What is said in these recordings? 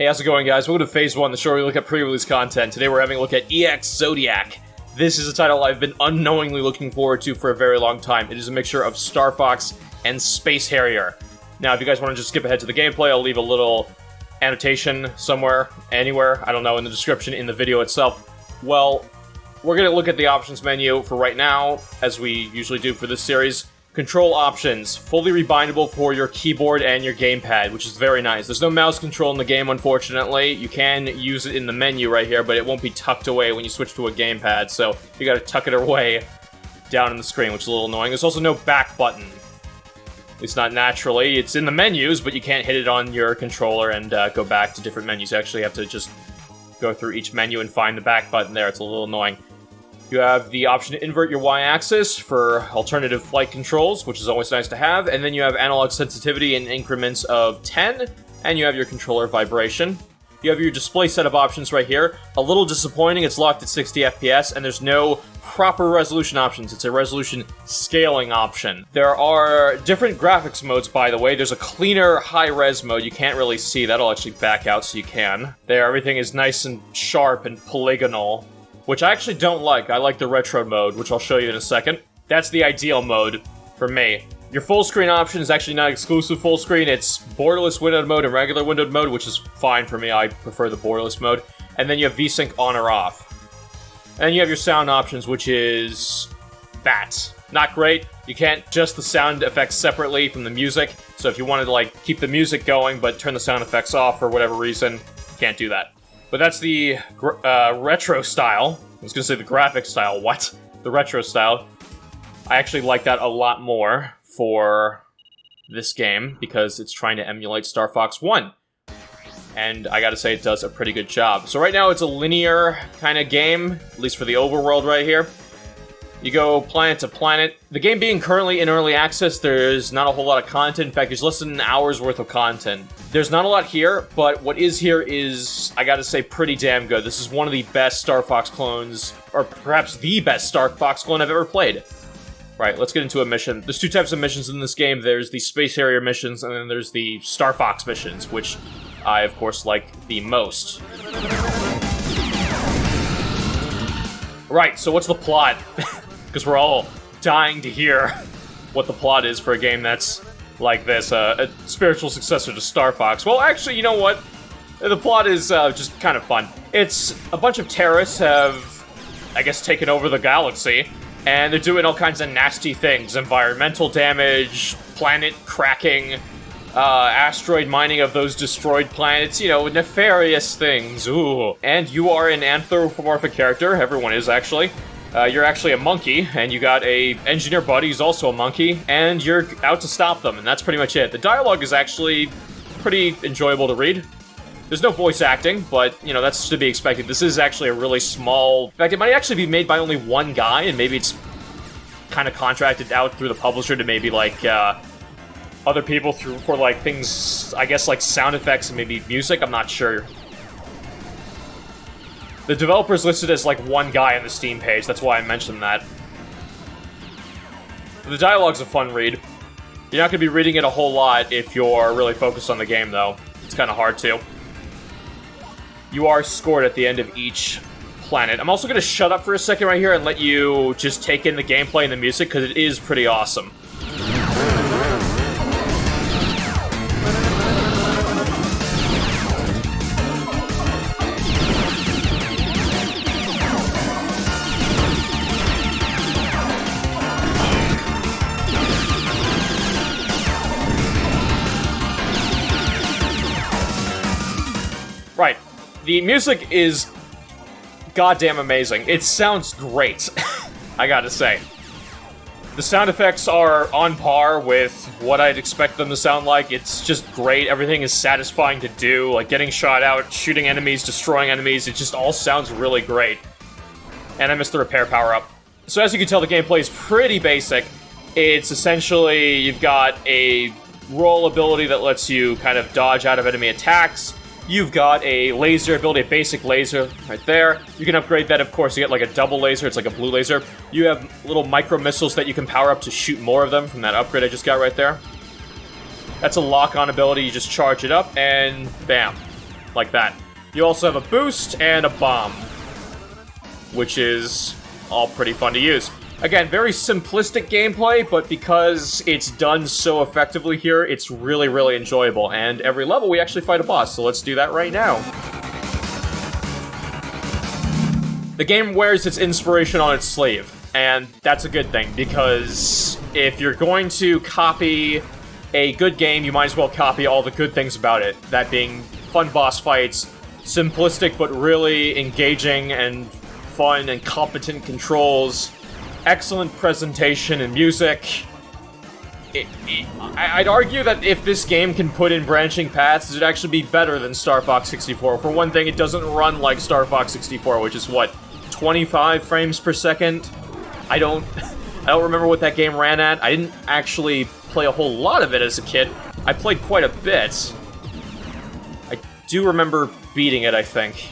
Hey, how's it going, guys? Welcome to Phase 1, the show where we look at pre-release content. Today we're having a look at EX-Zodiac. This is a title I've been unknowingly looking forward to for a very long time. It is a mixture of Star Fox and Space Harrier. Now, if you guys want to just skip ahead to the gameplay, I'll leave a little annotation somewhere, anywhere, I don't know, in the description in the video itself. Well, we're going to look at the options menu for right now, as we usually do for this series. Control options, fully rebindable for your keyboard and your gamepad, which is very nice. There's no mouse control in the game, unfortunately. You can use it in the menu right here, but it won't be tucked away when you switch to a gamepad, so you gotta tuck it away down in the screen, which is a little annoying. There's also no back button. At least not naturally. It's in the menus, but you can't hit it on your controller and go back to different menus. You actually have to just go through each menu and find the back button there. It's a little annoying. You have the option to invert your Y-axis for alternative flight controls, which is always nice to have, and then you have analog sensitivity in increments of 10, and you have your controller vibration. You have your display setup options right here. A little disappointing, it's locked at 60 FPS, and there's no proper resolution options. It's a resolution scaling option. There are different graphics modes, by the way. There's a cleaner high-res mode. You can't really see. That'll actually back out so you can. There, everything is nice and sharp and polygonal, which I actually don't like. I like the retro mode, which I'll show you in a second. That's the ideal mode for me. Your full screen option is actually not exclusive full screen. It's borderless windowed mode and regular windowed mode, which is fine for me. I prefer the borderless mode. And then you have VSync on or off. And you have your sound options, which is that. Not great. You can't adjust the sound effects separately from the music. So if you wanted to like keep the music going but turn the sound effects off for whatever reason, you can't do that. But that's the retro style. I was gonna say the graphic style. What? The retro style. I actually like that a lot more for this game because it's trying to emulate Star Fox 1. And I gotta say, it does a pretty good job. So right now, it's a linear kind of game, at least for the overworld right here. You go planet to planet. The game being currently in early access, there's not a whole lot of content. In fact, there's less than an hour's worth of content. There's not a lot here, but what is here is, I gotta say, pretty damn good. This is one of the best Star Fox clones, or perhaps the best Star Fox clone I've ever played. Right, let's get into a mission. There's two types of missions in this game. There's the Space Harrier missions, and then there's the Star Fox missions, which I, of course, like the most. Right, so what's the plot? Because we're all dying to hear what the plot is for a game that's like this, a spiritual successor to Star Fox. Well, actually, you know what? The plot is just kind of fun. It's a bunch of terrorists have, I guess, taken over the galaxy, and they're doing all kinds of nasty things. Environmental damage, planet cracking, asteroid mining of those destroyed planets, you know, nefarious things. Ooh. And you are an anthropomorphic character. Everyone is, actually. You're actually a monkey, and you got a engineer buddy who's also a monkey, and you're out to stop them, and that's pretty much it. The dialogue is actually pretty enjoyable to read. There's no voice acting, but, you know, that's to be expected. This is actually a really small... In fact, it might actually be made by only one guy, and maybe it's kind of contracted out through the publisher to maybe, like, other people for, like, things, I guess, like sound effects and maybe music. I'm not sure. The developer's listed as, like, one guy on the Steam page. That's why I mentioned that. The dialogue's a fun read. You're not going to be reading it a whole lot if you're really focused on the game, though. It's kind of hard to. You are scored at the end of each planet. I'm also going to shut up for a second right here and let you just take in the gameplay and the music, because it is pretty awesome. Right. The music is goddamn amazing. It sounds great, I gotta say. The sound effects are on par with what I'd expect them to sound like. It's just great. Everything is satisfying to do. Like, getting shot out, shooting enemies, destroying enemies. It just all sounds really great. And I missed the repair power-up. So as you can tell, the gameplay is pretty basic. It's essentially, you've got a roll ability that lets you kind of dodge out of enemy attacks. You've got a laser ability, a basic laser right there. You can upgrade that, of course. You get like a double laser. It's like a blue laser. You have little micro missiles that you can power up to shoot more of them from that upgrade I just got right there. That's a lock-on ability. You just charge it up, and bam. like that. You also have a boost and a bomb, which is all pretty fun to use. Again, very simplistic gameplay, but because it's done so effectively here, it's really, really enjoyable. And every level, we actually fight a boss, so let's do that right now. The game wears its inspiration on its sleeve, and that's a good thing, because if you're going to copy a good game, you might as well copy all the good things about it. That being fun boss fights, simplistic but really engaging and fun and competent controls, excellent presentation and music. I'd argue that if this game can put in branching paths, it'd actually be better than Star Fox 64. For one thing, it doesn't run like Star Fox 64, which is, what, 25 frames per second? I don't remember what that game ran at. I didn't actually play a whole lot of it as a kid. I played quite a bit. I do remember beating it, I think.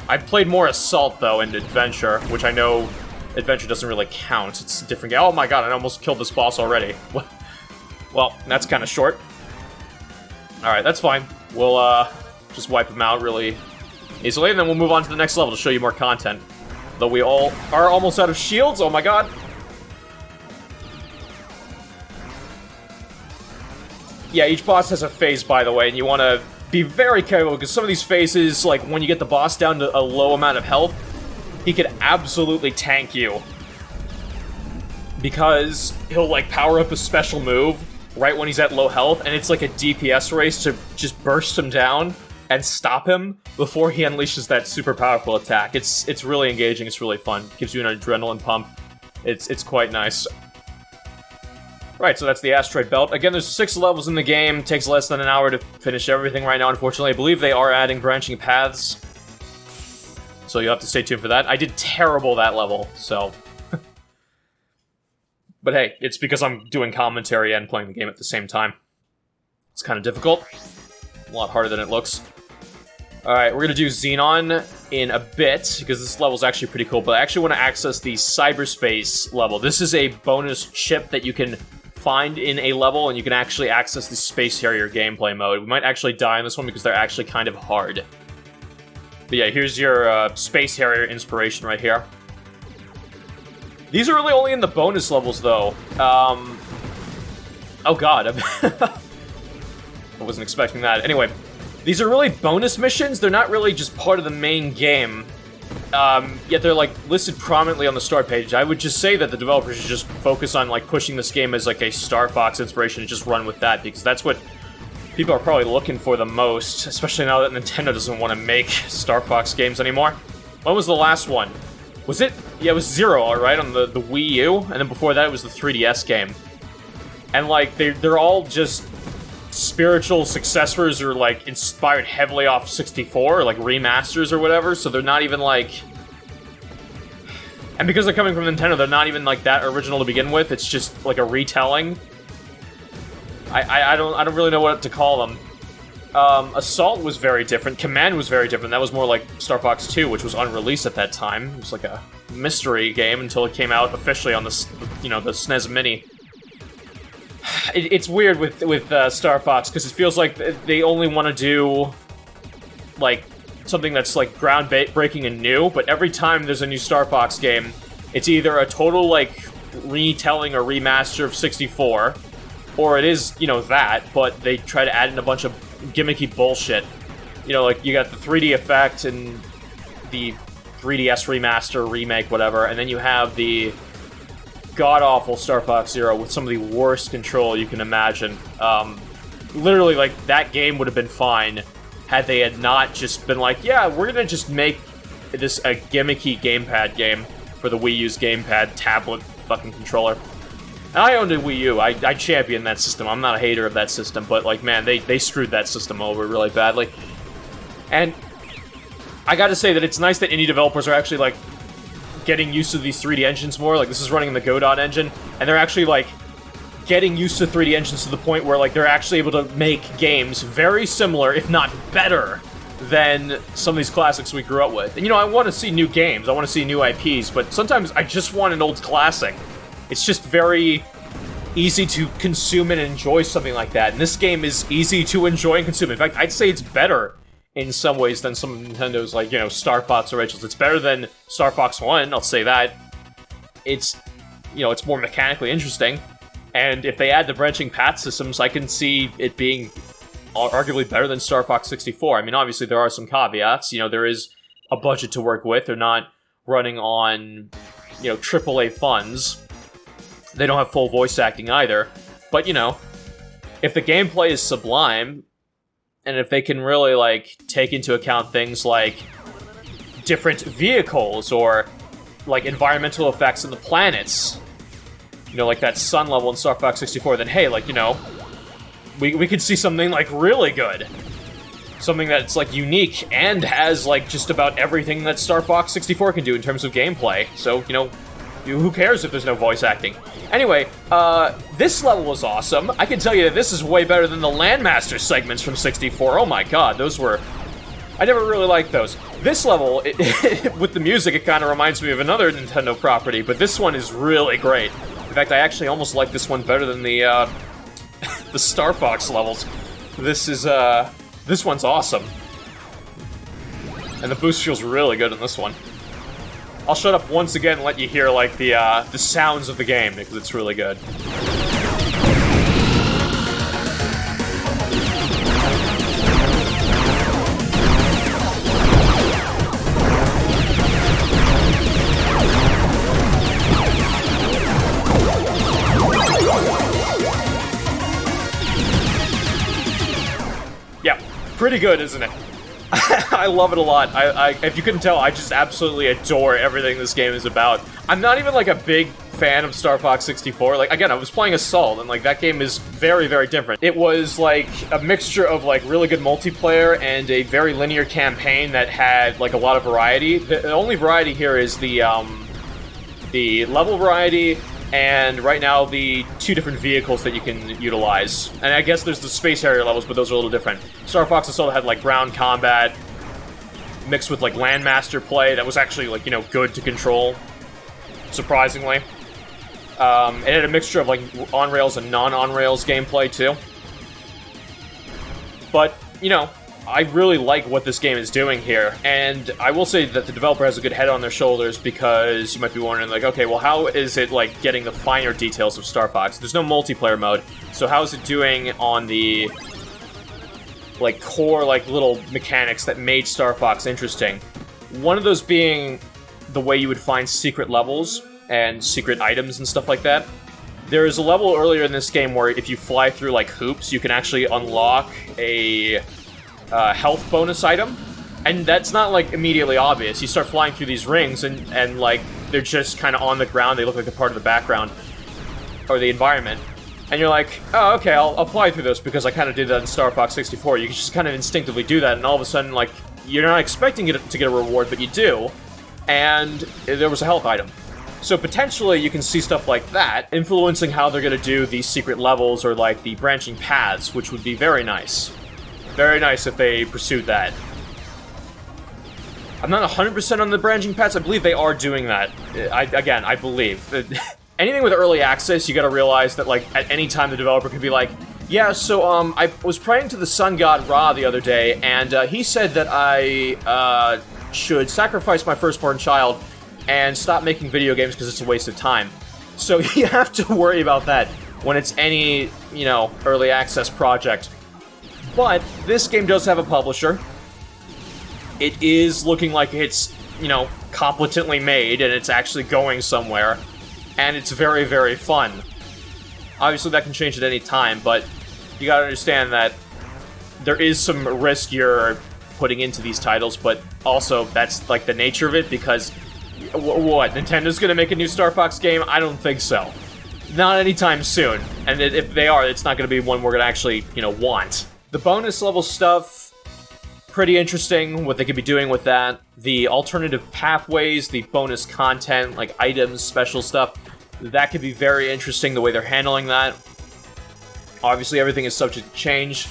I played more Assault, though, and Adventure, which I know Adventure doesn't really count. It's a different game. Oh my god, I almost killed this boss already. Well, that's kind of short. Alright, that's fine. We'll, just wipe him out really easily, and then we'll move on to the next level to show you more content. Though we all are almost out of shields. Oh my god. Yeah, each boss has a phase, by the way, and you want to be very careful, because some of these phases, like, when you get the boss down to a low amount of health, he could absolutely tank you. Because he'll, like, power up a special move right when he's at low health, and it's like a DPS race to just burst him down and stop him before he unleashes that super powerful attack. It's really engaging, it's really fun. Gives you an adrenaline pump. It's quite nice. Right, so that's the Asteroid Belt. Again, there's 6 levels in the game. Takes less than an hour to finish everything right now, unfortunately. I believe they are adding branching paths, so you'll have to stay tuned for that. I did terrible that level, so... But hey, it's because I'm doing commentary and playing the game at the same time. It's kind of difficult. A lot harder than it looks. Alright, we're gonna do Xenon in a bit, because this level's actually pretty cool, but I actually want to access the cyberspace level. This is a bonus chip that you can find in a level, and you can actually access the Space Harrier gameplay mode. We might actually die in this one because they're actually kind of hard. But yeah, here's your Space Harrier inspiration right here. These are really only in the bonus levels, though. Oh god, I wasn't expecting that. Anyway, these are really bonus missions. They're not really just part of the main game. Yet they're, like, listed prominently on the start page. I would just say that the developers should just focus on, like, pushing this game as, like, a Star Fox inspiration and just run with that, because that's what people are probably looking for the most, especially now that Nintendo doesn't want to make Star Fox games anymore. When was the last one? Was it? Yeah, it was 0, alright, on the Wii U, and then before that it was the 3DS game. And, like, they're all just spiritual successors, or, like, inspired heavily off 64, or, like, remasters or whatever, so they're not even, like... And because they're coming from Nintendo, they're not even, like, that original to begin with. It's just, like, a retelling. I don't really know what to call them. Assault was very different. Command was very different. That was more like Star Fox 2, which was unreleased at that time. It was like a mystery game until it came out officially on the, you know, the SNES Mini. It's weird with Star Fox, because it feels like they only want to do, like, something that's, like, groundbreaking and new, but every time there's a new Star Fox game, it's either a total, like, retelling or remaster of 64, or it is, you know, that, but they try to add in a bunch of gimmicky bullshit. You know, like, you got the 3D effect and the 3DS remaster, remake, whatever, and then you have the god-awful Star Fox Zero with some of the worst control you can imagine. Literally, like, that game would have been fine had they had not just been like, yeah, we're gonna just make this a gimmicky gamepad game for the Wii U's gamepad tablet fucking controller. And I owned a Wii U. I champion that system. I'm not a hater of that system, but, like, man, they screwed that system over really badly. And I gotta say that it's nice that indie developers are actually, like, getting used to these 3D engines more. Like, this is running in the Godot engine, and they're actually, like, getting used to 3D engines to the point where, like, they're actually able to make games very similar, if not better, than some of these classics we grew up with. And, you know, I want to see new games, I want to see new IPs, but sometimes I just want an old classic. It's just very easy to consume and enjoy something like that, and this game is easy to enjoy and consume. In fact, I'd say it's better in some ways than some of Nintendo's, like, you know, Star Fox originals. It's better than Star Fox 1, I'll say that. It's, you know, it's more mechanically interesting. And if they add the branching path systems, I can see it being arguably better than Star Fox 64. I mean, obviously there are some caveats. You know, there is a budget to work with. They're not running on, you know, AAA funds. They don't have full voice acting either. But, you know, if the gameplay is sublime, and if they can really, like, take into account things like different vehicles or, like, environmental effects on the planets, you know, like that sun level in Star Fox 64, then hey, like, you know, we could see something, like, really good. Something that's, like, unique and has, like, just about everything that Star Fox 64 can do in terms of gameplay. So, you know, who cares if there's no voice acting? Anyway, this level was awesome. I can tell you that this is way better than the Landmaster segments from 64. Oh my god, those were... I never really liked those. This level, with the music, it kind of reminds me of another Nintendo property, but this one is really great. In fact, I actually almost like this one better than the, the Star Fox levels. This is, this one's awesome. And the boost feels really good in this one. I'll shut up once again and let you hear, like, the sounds of the game, because it's really good. Yeah, pretty good, isn't it? I love it a lot. If you couldn't tell, I just absolutely adore everything this game is about. I'm not even, like, a big fan of Star Fox 64. Like, again, I was playing Assault, and, like, that game is very, very different. It was, like, a mixture of, like, really good multiplayer and a very linear campaign that had, like, a lot of variety. The only variety here is the level variety, and right now the 2 different vehicles that you can utilize. And I guess there's the Space Harrier levels, but those are a little different. Star Fox Assault had, like, ground combat mixed with, like, Landmaster play that was actually, like, you know, good to control, surprisingly. It had a mixture of, like, on-rails and non-on-rails gameplay, too. But, you know, I really like what this game is doing here, and I will say that the developer has a good head on their shoulders, because you might be wondering, like, okay, well, how is it, like, getting the finer details of Star Fox? There's no multiplayer mode, so how is it doing on the, like, core, like, little mechanics that made Star Fox interesting? One of those being the way you would find secret levels and secret items and stuff like that. There is a level earlier in this game where if you fly through, like, hoops, you can actually unlock a health bonus item, and that's not, like, immediately obvious. You start flying through these rings, and like, they're just kind of on the ground. They look like they're part of the background, or the environment, and you're like, oh, okay, I'll fly through this, because I kind of did that in Star Fox 64. You can just kind of instinctively do that, and all of a sudden, like, you're not expecting it to get a reward, but you do, and there was a health item. So potentially you can see stuff like that influencing how they're going to do these secret levels, or, like, the branching paths, which would be very nice. Very nice if they pursued that. I'm not 100% on the branching paths. I believe they are doing that. I believe. Anything with early access, you gotta realize that, like, at any time the developer could be like, yeah, so, I was praying to the sun god Ra the other day, and, he said that I, should sacrifice my firstborn child and stop making video games because it's a waste of time. So you have to worry about that when it's any, you know, early access project. But this game does have a publisher. It is looking like it's, you know, competently made, and it's actually going somewhere. And it's very, very fun. Obviously, that can change at any time, but you gotta understand that there is some risk you're putting into these titles, but also that's, like, the nature of it, because what? Nintendo's gonna make a new Star Fox game? I don't think so. Not anytime soon. And if they are, it's not gonna be one we're gonna actually, you know, want. The bonus level stuff, pretty interesting, what they could be doing with that. The alternative pathways, the bonus content, like items, special stuff, that could be very interesting, the way they're handling that. Obviously, everything is subject to change.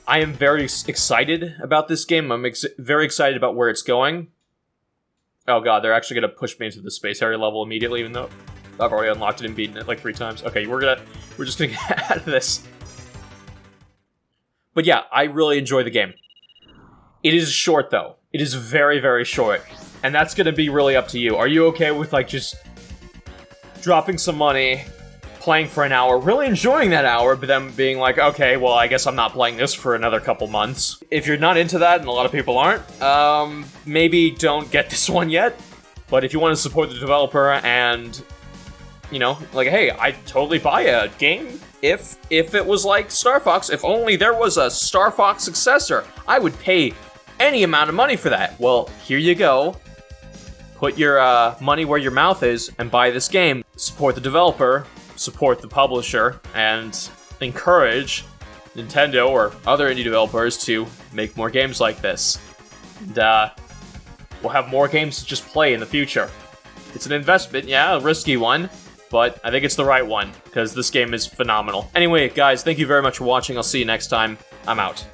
I am very excited about this game. I'm very excited about where it's going. Oh god, they're actually going to push me into the Space Harrier level immediately, even though I've already unlocked it and beaten it like 3 times. Okay, we're just going to get out of this. But yeah, I really enjoy the game. It is short, though. It is very, very short. And that's gonna be really up to you. Are you okay with, like, just dropping some money, playing for an hour, really enjoying that hour, but then being like, okay, well, I guess I'm not playing this for another couple months. If you're not into that, and a lot of people aren't, maybe don't get this one yet. But if you want to support the developer and, you know, like, hey, I'd totally buy a game if it was like Star Fox. If only there was a Star Fox Successor, I would pay any amount of money for that. Well, here you go. Put your money where your mouth is and buy this game. Support the developer, support the publisher, and encourage Nintendo or other indie developers to make more games like this. And, we'll have more games to just play in the future. It's an investment, yeah, a risky one, but I think it's the right one, because this game is phenomenal. Anyway, guys, thank you very much for watching. I'll see you next time. I'm out.